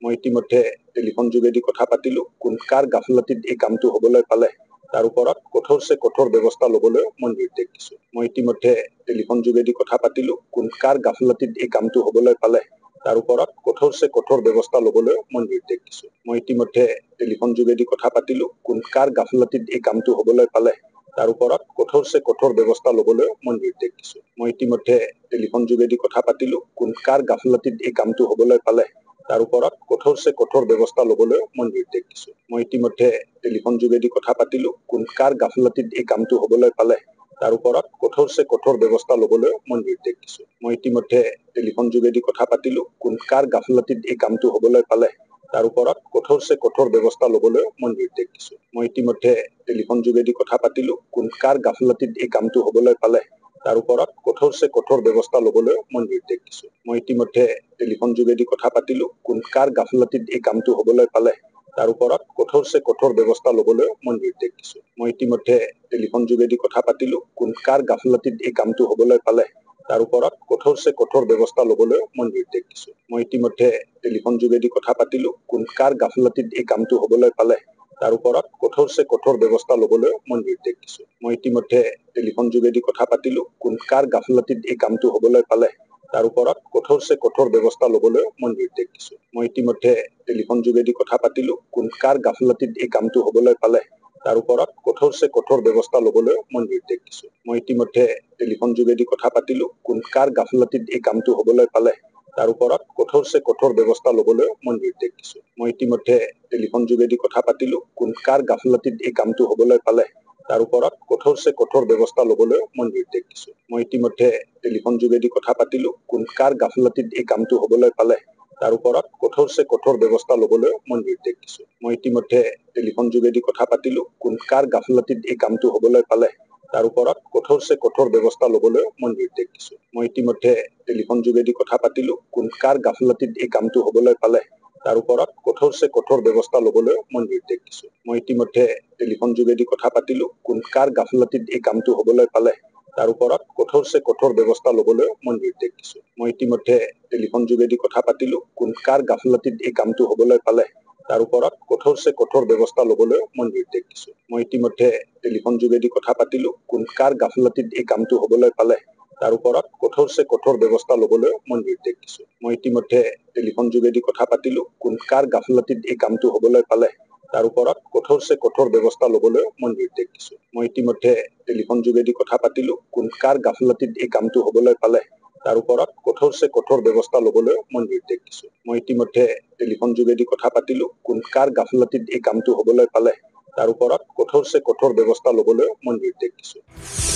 মই ইতিমধ্যে টেলিফোন যোগেদি কথা পাতিলো কোন কাৰ গাফিলতিত এই কামটো হ'বলৈ পালে তাৰ ওপৰত কঠোৰছে কঠোৰ ব্যৱস্থা ল'বলৈ মই নিৰ্দেশ দিছো মই ইতিমধ্যে টেলিফোন যোগেদি কথা পাতিলো কোন কাৰ গাফিলতিত এই কামটো হ'বলৈ পালে তাৰ ওপৰত কঠোৰছে কঠোৰ ব্যৱস্থা ল'বলৈ মই নিৰ্দেশ দিছো মই ইতিমধ্যে টেলিফোন যোগেদি কথা পাতিলো কোন কাৰ গাফিলতিত এই কামটো হ'বলৈ পালে তাৰ ওপৰত কঠোৰছে কঠোৰ ব্যৱস্থা ল'বলৈ মই নিৰ্দেশ দিছো মই ইতিমধ্যে টেলিফোন যোগেদি কথা পাতিলো কোন কাৰ গাফিলতিত এই কামটো হ'বলৈ পালে তাৰ ওপৰত কঠোৰছে কঠোৰ ব্যৱস্থা ল'বলৈ মই নিৰ্দেশ দিছো মই ইতিমধ্যে টেলিফোন যোগেদি কথা পাতিলো কোন কাৰ গাফিলতিত এই কামটো হ'বলৈ পালে তাৰ ওপৰত কঠোৰছে কঠোৰ ব্যৱস্থা ল'বলৈ মই নিৰ্দেশ দিছো মই ইতিমধ্যে টেলিফোন যোগেদি কথা পাতিলো কোন কাৰ গাফিলতিত এই কামটো হ'বলৈ পালে তাৰ ওপৰত কঠোৰছে কঠোৰ ব্যৱস্থা ল'বলৈ মই নিৰ্দেশ দিছো মই ইতিমধ্যে টেলিফোন যোগেদি কথা পাতিলো কোন কাৰ গাফিলতিত এই কামটো হ'বলৈ পালে তাৰ ওপৰত কঠোৰছে কঠোৰ ব্যৱস্থা ল'বলৈ মই নিৰ্দেশ দিছো মই ইতিমধ্যে টেলিফোন যোগেদি কথা পাতিলো কোন কাৰ গাফিলতিত এই কামটো হ'বলৈ পালে তাৰ ওপৰত কঠোৰছে কঠোৰ ব্যৱস্থা ল'বলৈ মই নিৰ্দেশ দিছো মই ইতিমধ্যে টেলিফোন যোগেদি কথা পাতিলো কোন কাৰ গাফিলতিত এই কামটো হ'বলৈ পালে তাৰ ওপৰত কঠোৰছে কঠোৰ ব্যৱস্থা ল'বলৈ মই নিৰ্দেশ দিছো মই ইতিমধ্যে টেলিফোন যোগেদি কথা পাতিলো কোন কাৰ গাফিলতিত এই কামটো হ'বলৈ পালে তাৰ ওপৰত কঠোৰছে কঠোৰ ব্যৱস্থা ল'বলৈ মই নিৰ্দেশ দিছো মই ইতিমধ্যে টেলিফোন যোগেদি কথা পাতিলো কোন কাৰ গাফিলতিত এই কামটো হ'বলৈ পালে তাৰ ওপৰত কঠোৰছে কঠোৰ ব্যৱস্থা ল'বলৈ মই নিৰ্দেশ দিছো মই ইতিমধ্যে টেলিফোন যোগেদি কথা পাতিলো কোন কাৰ গাফিলতিত এই কামটো হ'বলৈ পালে তাৰ ওপৰত কঠোৰছে কঠোৰ ব্যৱস্থা ল'বলৈ মই নিৰ্দেশ দিছো মই ইতিমধ্যে টেলিফোন যোগেদি কথা পাতিলো কোন কাৰ গাফিলতিত এই কামটো হ'বলৈ পালে তাৰ ওপৰত কঠোৰছে কঠোৰ ব্যৱস্থা ল'বলৈ মই নিৰ্দেশ দিছো মই ইতিমধ্যে টেলিফোন যোগেদি কথা পাতিলো কোন কাৰ গাফিলতিত এই কামটো হ'বলৈ পালে তাৰ ওপৰত কঠোৰছে কঠোৰ ব্যৱস্থা ল'বলৈ মই নিৰ্দেশ দিছো মই ইতিমধ্যে টেলিফোন যোগেদি কথা পাতিলো কোন কাৰ গাফিলতিত এই কামটো হ'বলৈ পালে তাৰ ওপৰত কঠোৰছে কঠোৰ ব্যৱস্থা ল'বলৈ মই নিৰ্দেশ দিছো মই ইতিমধ্যে টেলিফোন যোগেদি কথা পাতিলো কোন কাৰ গাফিলতিত এই কামটো হ'বলৈ পালে তাৰ ওপৰত কঠোৰছে কঠোৰ ব্যৱস্থা ল'বলৈ মই নিৰ্দেশ দিছো মই ইতিমধ্যে টেলিফোন যোগেদি কথা পাতিলো কোন কাৰ গাফিলতিত এই কামটো হ'বলৈ পালে তাৰ ওপৰত কঠোৰছে কঠোৰ ব্যৱস্থা ল'বলৈ মই নিৰ্দেশ দিছো মই ইতিমধ্যে টেলিফোন যোগেদি কথা পাতিলো কোন কাৰ গাফিলতিত এই কামটো হ'বলৈ পালে তাৰ ওপৰত কঠোৰছে কঠোৰ ব্যৱস্থা ল'বলৈ মই নিৰ্দেশ দিছো মই ইতিমধ্যে টেলিফোন যোগেদি কথা পাতিলো কোন কাৰ গাফিলতিত এই কামটো হ'বলৈ পালে তাৰ ওপৰত কঠোৰছে কঠোৰ ব্যৱস্থা ল'বলৈ মই নিৰ্দেশ দিছো মই ইতিমধ্যে টেলিফোন যোগেদি কথা পাতিলো কোন কাৰ গাফিলতিত এই কামটো হ'বলৈ পালে তাৰ ওপৰত কঠোৰছে কঠোৰ ব্যৱস্থা ল'বলৈ মই নিৰ্দেশ দিছো মই ইতিমধ্যে টেলিফোন যোগেদি কথা পাতিলো কোন কাৰ গাফিলতিত এই কামটো হ'বলৈ পালে তাৰ ওপৰত কঠোৰছে কঠোৰ ব্যৱস্থা ল'বলৈ মই নিৰ্দেশ দিছো মই ইতিমধ্যে টেলিফোন যোগেদি কথা পাতিলো কোন কাৰ গাফিলতিত এই কামটো হ'বলৈ পালে তাৰ ওপৰত কঠোৰছে কঠোৰ ব্যৱস্থা ল'বলৈ মই নিৰ্দেশ দিছো মই ইতিমধ্যে টেলিফোন যোগেদি কথা পাতিলো কোন কাৰ গাফিলতিত এই কামটো হ'বলৈ পালে তাৰ ওপৰত কঠোৰছে কঠোৰ ব্যৱস্থা ল'বলৈ মই নিৰ্দেশ দিছো